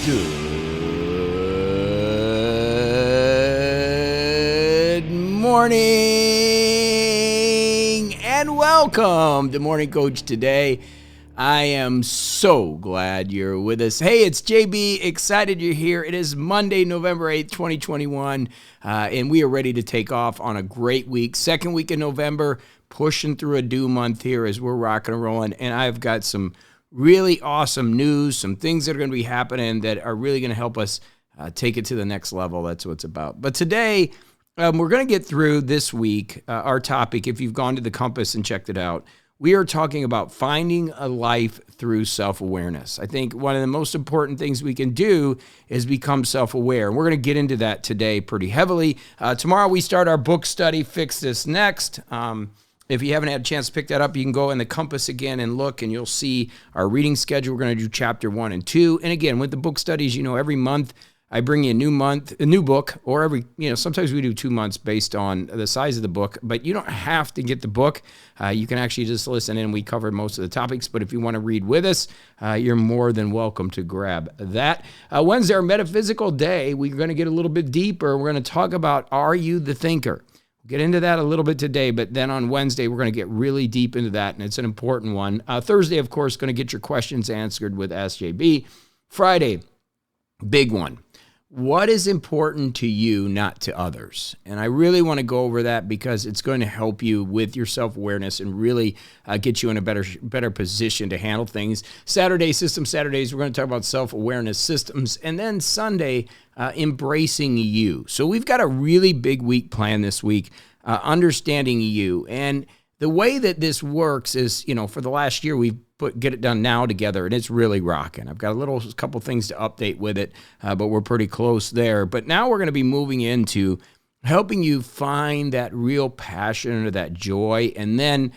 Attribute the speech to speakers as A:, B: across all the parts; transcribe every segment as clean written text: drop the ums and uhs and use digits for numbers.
A: Good morning and welcome to Morning Coach Today. I am so glad you're with us. Hey, it's JB. Excited you're here. It is Monday, November 8th, 2021, and we are ready to take off on a great week. Second week of November, pushing through a due month here as we're rocking and rolling, and I've got some really awesome news, some things that are going to be happening that are really going to help us take it to the next level. That's what it's about. But today, we're going to get through this week, our topic. If you've gone to the Compass and checked it out, we are talking about finding a life through self-awareness. I think one of the most important things we can do is become self-aware. And we're going to get into that today pretty heavily. Tomorrow we start our book study, Fix This Next. If you haven't had a chance to pick that up, you can go in the Compass again and look, and you'll see our reading schedule. We're going to do chapter 1 and 2. And again, with the book studies, every month I bring you a new book, or sometimes we do 2 months based on the size of the book, but you don't have to get the book. You can actually just listen in. We covered most of the topics, but if you want to read with us, you're more than welcome to grab that. Wednesday, our metaphysical day, we're going to get a little bit deeper. We're going to talk about, are you the thinker? Get into that a little bit today, but then on Wednesday, we're going to get really deep into that, and it's an important one. Thursday, of course, going to get your questions answered with SJB. Friday, big one. What is important to you, not to others? And I really want to go over that because it's going to help you with your self-awareness and really get you in a better position to handle things. Saturday, System Saturdays, we're going to talk about self-awareness systems. And then Sunday, embracing you. So we've got a really big week planned this week, understanding you. And the way that this works is, for the last year, we've Get It Done Now together, and it's really rocking. I've got a couple things to update with it, but we're pretty close there. But now we're going to be moving into helping you find that real passion or that joy, and then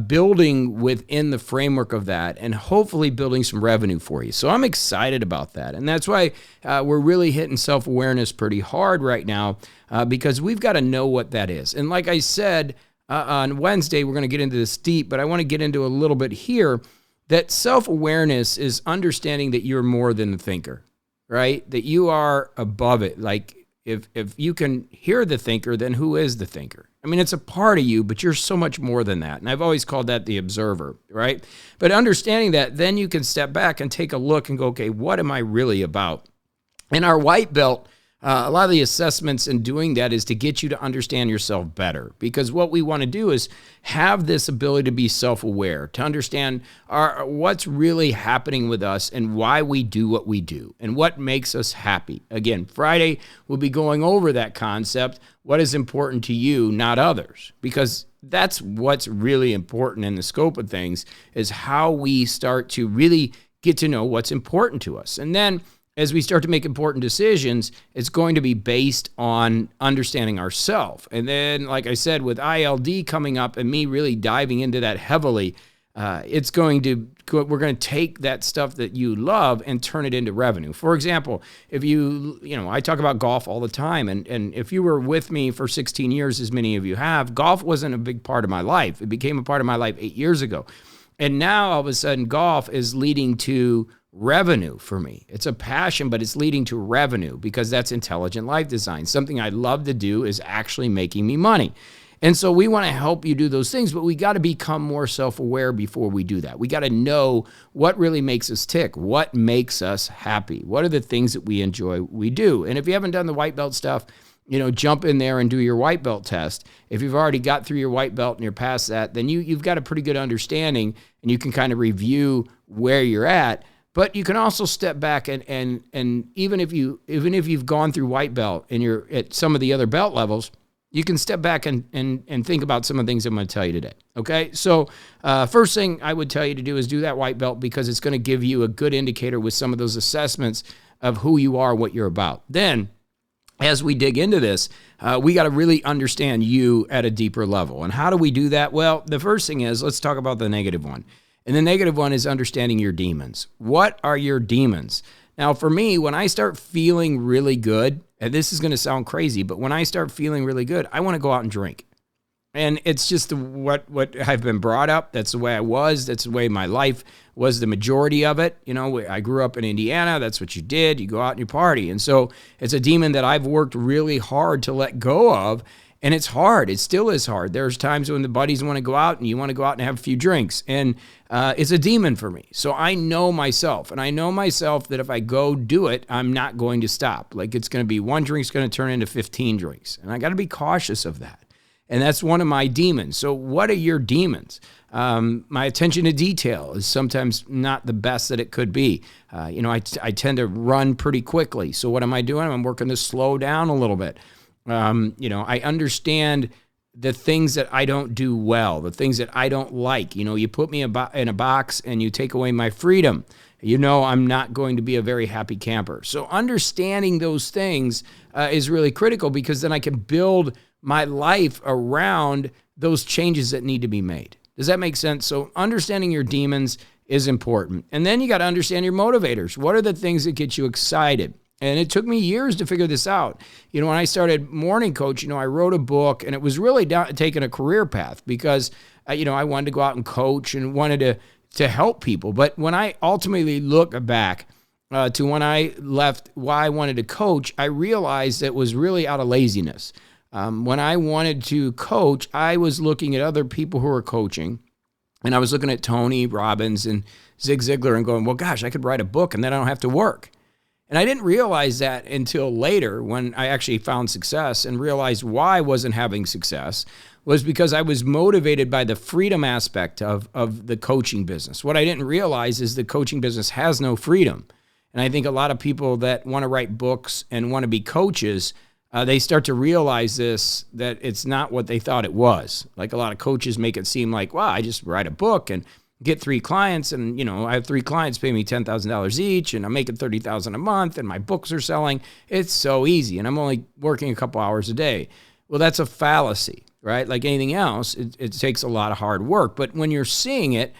A: building within the framework of that, and hopefully building some revenue for you. So I'm excited about that, and that's why we're really hitting self-awareness pretty hard right now, because we've got to know what that is. And like I said, on Wednesday, we're going to get into this deep, but I want to get into a little bit here. That self-awareness is understanding that you're more than the thinker, right? That you are above it. Like if you can hear the thinker, then who is the thinker? I mean, it's a part of you, but you're so much more than that. And I've always called that the observer, right? But understanding that, then you can step back and take a look and go, okay, what am I really about? In our white belt, a lot of the assessments in doing that is to get you to understand yourself better, because what we want to do is have this ability to be self-aware, to understand what's really happening with us and why we do what we do and what makes us happy. Again, Friday, we'll be going over that concept, what is important to you, not others, because that's what's really important in the scope of things, is how we start to really get to know what's important to us. And then as we start to make important decisions, it's going to be based on understanding ourselves. And then, like I said, with ILD coming up and me really diving into that heavily, we're going to take that stuff that you love and turn it into revenue. For example, if I talk about golf all the time, and if you were with me for 16 years, as many of you have, golf wasn't a big part of my life. It became a part of my life 8 years ago. And now all of a sudden, golf is leading to revenue for me. It's a passion, but it's leading to revenue because that's intelligent life design. Something I love to do is actually making me money. And so we want to help you do those things, but we got to become more self-aware before we do that. We got to know what really makes us tick, what makes us happy, what are the things that we enjoy we do. And if you haven't done the white belt stuff, jump in there and do your white belt test. If you've already got through your white belt and you're past that, then you've got a pretty good understanding, and you can kind of review where you're at. But you can also step back and even if you've gone through white belt and you're at some of the other belt levels, you can step back and think about some of the things I'm going to tell you today. Okay, so first thing I would tell you to do is do that white belt, because it's going to give you a good indicator with some of those assessments of who you are, what you're about. Then, as we dig into this, we got to really understand you at a deeper level. And how do we do that? Well, the first thing is, let's talk about the negative one. And the negative one is understanding your demons. What are your demons? Now, for me, when I start feeling really good, and this is going to sound crazy, but when I start feeling really good, I want to go out and drink. And it's just what I've been brought up. That's the way I was. That's the way my life was, the majority of it. I grew up in Indiana. That's what you did. You go out and you party. And so it's a demon that I've worked really hard to let go of. And it's hard. It still is hard. There's times when the buddies want to go out and you want to go out and have a few drinks. And it's a demon for me. So I know myself. And I know myself that if I go do it, I'm not going to stop. Like it's going to be one drink's going to turn into 15 drinks. And I got to be cautious of that. And that's one of my demons. So what are your demons? My attention to detail is sometimes not the best that it could be. I tend to run pretty quickly. So what am I doing? I'm working to slow down a little bit. I understand the things that I don't do well, the things that I don't like. You put me in a box and you take away my freedom. I'm not going to be a very happy camper. So understanding those things is really critical, because then I can build my life around those changes that need to be made. Does that make sense? So understanding your demons is important. And then you got to understand your motivators. What are the things that get you excited? And it took me years to figure this out. When I started Morning Coach, I wrote a book, and it was really taking a career path, because, I wanted to go out and coach and wanted to help people. But when I ultimately look back to when I left why I wanted to coach, I realized that it was really out of laziness. When I wanted to coach, I was looking at other people who were coaching, and I was looking at Tony Robbins and Zig Ziglar and going, well, gosh, I could write a book and then I don't have to work. And I didn't realize that until later, when I actually found success and realized why I wasn't having success was because I was motivated by the freedom aspect of the coaching business. What I didn't realize is the coaching business has no freedom. And I think a lot of people that want to write books and want to be coaches, they start to realize that it's not what they thought it was. Like a lot of coaches make it seem like, wow, I just write a book and get 3 clients, and I have 3 clients pay me $10,000 each, and I'm making $30,000 a month, and my books are selling. It's so easy, and I'm only working a couple hours a day. Well, that's a fallacy, right? Like anything else, it takes a lot of hard work. But when you're seeing it,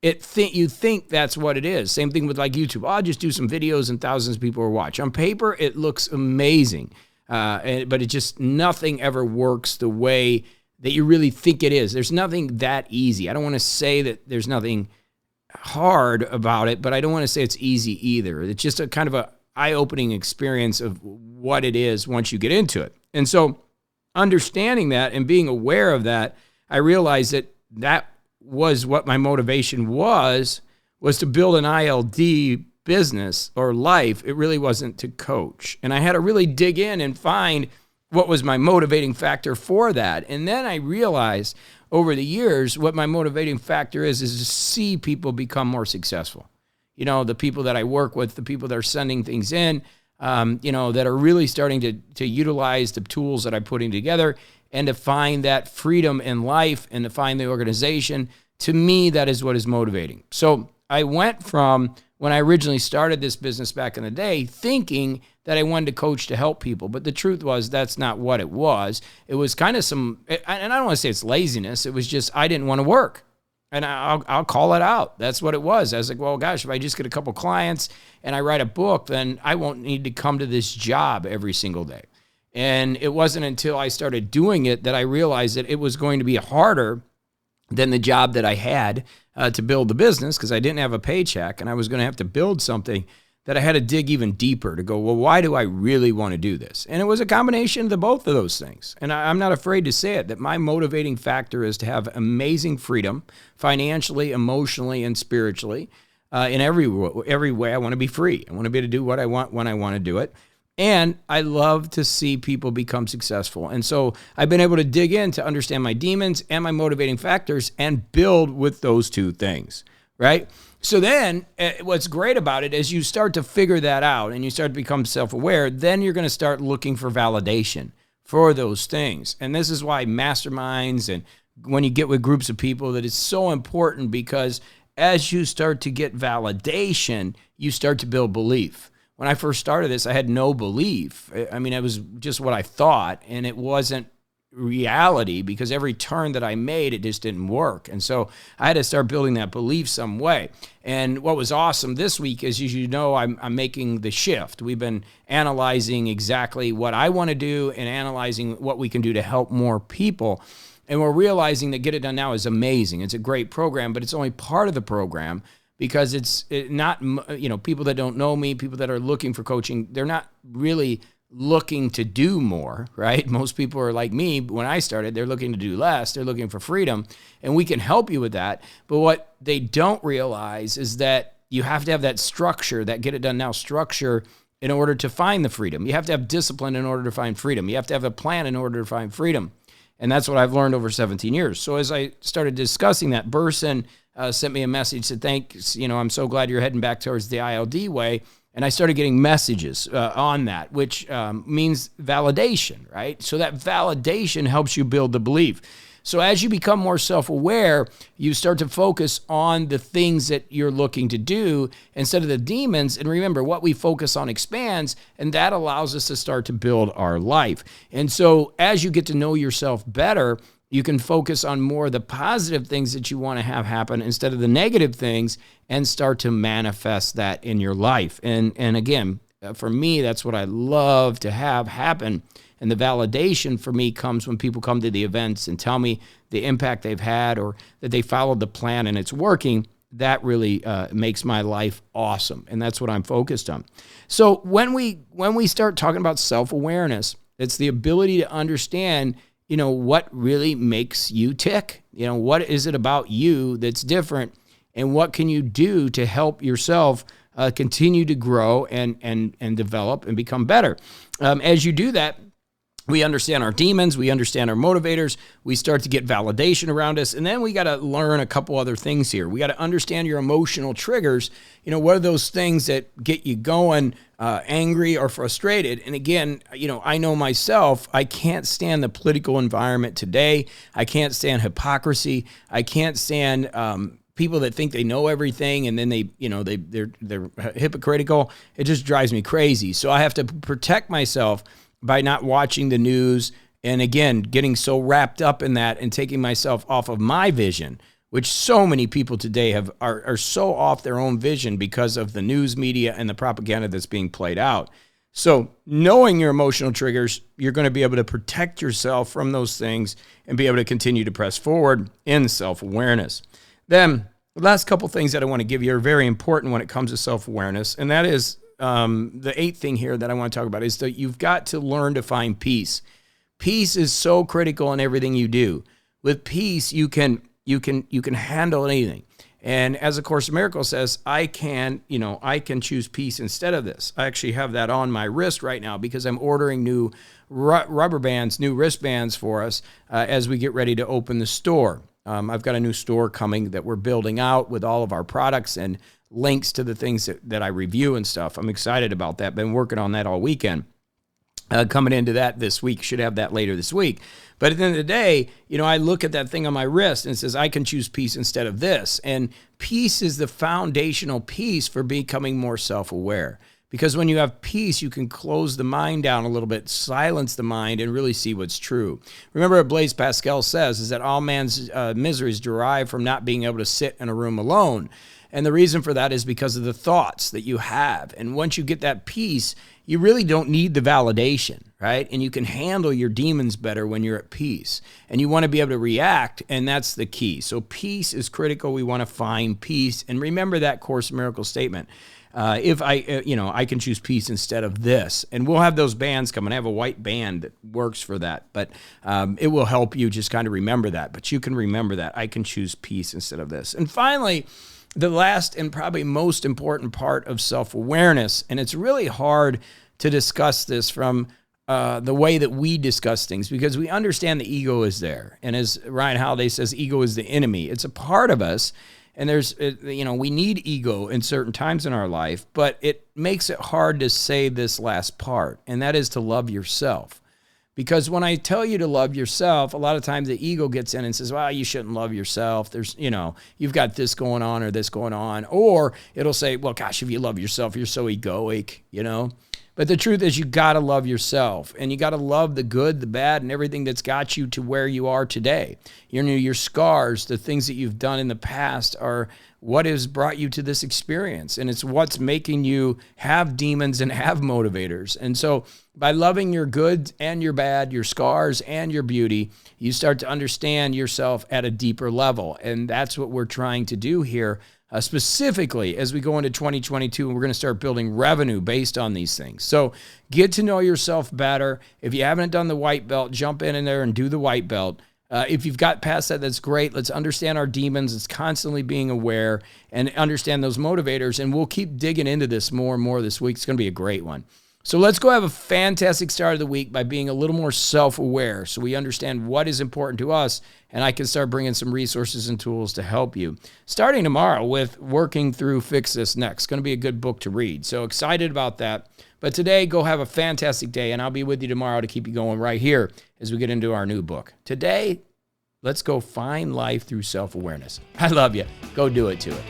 A: you think that's what it is. Same thing with like YouTube. I'll just do some videos and thousands of people will watch. On paper, it looks amazing. But it just, nothing ever works the way that you really think it is. There's nothing that easy. I don't want to say that there's nothing hard about it, but I don't want to say it's easy either. It's just a kind of a eye-opening experience of what it is once you get into it. And so understanding that and being aware of that, I realized that was what my motivation was to build an ILD business or life. It really wasn't to coach. And I had to really dig in and find what was my motivating factor for that. And then I realized over the years what my motivating factor is to see people become more successful. The people that I work with, the people that are sending things in, that are really starting to utilize the tools that I'm putting together and to find that freedom in life and to find the organization. To me, that is what is motivating. So I went from when I originally started this business back in the day thinking that I wanted to coach to help people. But the truth was that's not what it was. It was kind of and I don't want to say it's laziness. It was just I didn't want to work. And I'll call it out. That's what it was. I was like, well, gosh, if I just get a couple clients and I write a book, then I won't need to come to this job every single day. And it wasn't until I started doing it that I realized that it was going to be harder than the job that I had to build the business, because I didn't have a paycheck and I was going to have to build something that I had to dig even deeper to go, well, why do I really want to do this? And it was a combination of the both of those things. And I'm not afraid to say it, that my motivating factor is to have amazing freedom financially, emotionally, and spiritually. In every way, I want to be free. I want to be able to do what I want when I want to do it. And I love to see people become successful. And so I've been able to dig in to understand my demons and my motivating factors and build with those two things, right? So then what's great about it is you start to figure that out and you start to become self-aware. Then you're going to start looking for validation for those things. And this is why masterminds and when you get with groups of people, that it's so important, because as you start to get validation, you start to build belief. When I first started this, I had no belief. I mean, it was just what I thought, and it wasn't reality, because every turn that I made, it just didn't work. And so I had to start building that belief some way. And what was awesome this week is, as you know, I'm making the shift. We've been analyzing exactly what I want to do and analyzing what we can do to help more people. And we're realizing that Get It Done Now is amazing. It's a great program, but it's only part of the program because it's not, people that don't know me, people that are looking for coaching, they're not really looking to do more, right? Most people are like me. When I started, they're looking to do less. They're looking for freedom, and we can help you with that. But what they don't realize is that you have to have that structure, that Get It Done Now structure, in order to find the freedom. You have to have discipline in order to find freedom. You have to have a plan in order to find freedom. And that's what I've learned over 17 years. So as I started discussing that, Burson sent me a message, said, thanks, I'm so glad you're heading back towards the ILD way. And I started getting messages on that, which means validation, right? So that validation helps you build the belief. So as you become more self-aware, you start to focus on the things that you're looking to do instead of the demons. And remember, what we focus on expands, and that allows us to start to build our life. And so as you get to know yourself better, you can focus on more of the positive things that you want to have happen instead of the negative things and start to manifest that in your life. And again, for me, that's what I love to have happen. And the validation for me comes when people come to the events and tell me the impact they've had or that they followed the plan and it's working. That really makes my life awesome. And that's what I'm focused on. So when we start talking about self-awareness, it's the ability to understand, what really makes you tick. What is it about you that's different? And what can you do to help yourself continue to grow and develop and become better? As you do that, we understand our demons, we understand our motivators, we start to get validation around us, and then we got to learn a couple other things here. We got to understand your emotional triggers. What are those things that get you going, angry or frustrated? And again, I know myself, I can't stand the political environment today. I can't stand hypocrisy. I can't stand people that think they know everything and then they're hypocritical. It just drives me crazy. So I have to protect myself by not watching the news and, again, getting so wrapped up in that and taking myself off of my vision, which so many people today are so off their own vision because of the news media and the propaganda that's being played out. So knowing your emotional triggers, you're going to be able to protect yourself from those things and be able to continue to press forward in self-awareness. Then the last couple things that I want to give you are very important when it comes to self-awareness, and that is the 8th thing here that I want to talk about is that you've got to learn to find peace. Peace is so critical in everything you do. With peace, you can handle anything. And as A Course in Miracles says, I can choose peace instead of this. I actually have that on my wrist right now because I'm ordering new rubber bands, new wristbands for us as we get ready to open the store. I've got a new store coming that we're building out with all of our products and links to the things that I review and stuff. I'm excited about that. Been working on that all weekend. Coming into that this week. Should have that later this week. But at the end of the day, I look at that thing on my wrist and it says, I can choose peace instead of this. And peace is the foundational piece for becoming more self-aware. Because when you have peace, you can close the mind down a little bit, silence the mind, and really see what's true. Remember what Blaise Pascal says, is that all man's miseries derive from not being able to sit in a room alone. And the reason for that is because of the thoughts that you have. And once you get that peace, you really don't need the validation, right? And you can handle your demons better when you're at peace. And you want to be able to react, and that's the key. So peace is critical. We want to find peace. And remember that Course in Miracles statement. If I can choose peace instead of this. And we'll have those bands coming. I have a white band that works for that. But it will help you just kind of remember that. But you can remember that. I can choose peace instead of this. And finally, the last and probably most important part of self-awareness, and it's really hard to discuss this from the way that we discuss things because we understand the ego is there. And as Ryan Holiday says, ego is the enemy. It's a part of us, and we need ego in certain times in our life, but it makes it hard to say this last part, and that is to love yourself. Because when I tell you to love yourself, a lot of times the ego gets in and says, well, you shouldn't love yourself. There's, you've got this going on or this going on. Or it'll say, well, gosh, if you love yourself, you're so egoic, But the truth is you got to love yourself, and you got to love the good, the bad, and everything that's got you to where you are today. Your scars, the things that you've done in the past are what has brought you to this experience. And it's what's making you have demons and have motivators. And so by loving your good and your bad, your scars and your beauty, you start to understand yourself at a deeper level. And that's what we're trying to do here. Specifically, as we go into 2022, and we're going to start building revenue based on these things. So get to know yourself better. If you haven't done the white belt, jump in there and do the white belt. If you've got past that, that's great. Let's understand our demons. It's constantly being aware and understand those motivators. And we'll keep digging into this more and more this week. It's going to be a great one. So let's go have a fantastic start of the week by being a little more self-aware so we understand what is important to us, and I can start bringing some resources and tools to help you. Starting tomorrow with working through Fix This Next. It's going to be a good book to read. So excited about that. But today, go have a fantastic day, and I'll be with you tomorrow to keep you going right here as we get into our new book. Today, let's go find life through self-awareness. I love you. Go do it to it.